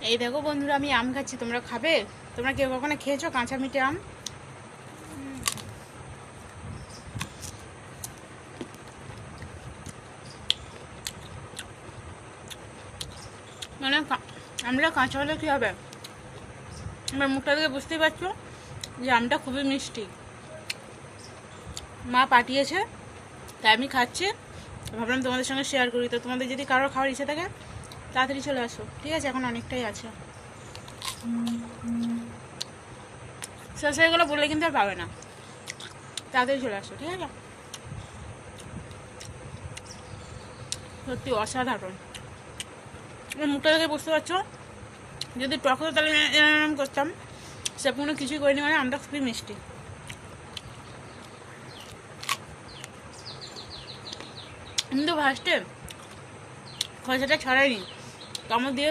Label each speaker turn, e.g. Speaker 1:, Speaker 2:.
Speaker 1: এই দেখো বন্ধুরা, আমি আম খাচ্ছি। তোমরা খাবে? তোমরা কেউ কখনো খেয়েছো কাঁচা মিঠে আম? মানে আমরা কাঁচা হলে কী হবে? আমার মুখটা থেকে বুঝতেই পারছো যে আমটা খুবই মিষ্টি। মা পাঠিয়েছে, তাই আমি খাচ্ছি। ভাবলাম তোমাদের সঙ্গে শেয়ার করি। তো তোমাদের যদি কারোর খাওয়ার ইচ্ছে থাকে তাড়াতাড়ি চলে আসো, ঠিক আছে? এখন অনেকটাই আছে, শেষ হয়ে গেলো বললে কিন্তু আর পাবে না। তাড়াতাড়ি চলে আসো, ঠিক আছে? সত্যি অসাধারণ। আমার মুখটা দেখে বুঝতে পারছো, যদি টক হতো তাহলে এরম করতাম। সে কোনো কিছুই করিনি, মানে আমটা খুবই মিষ্টি। আমি তো ফার্স্টে খসাটা ছড়াইনি, কামড় দিয়ে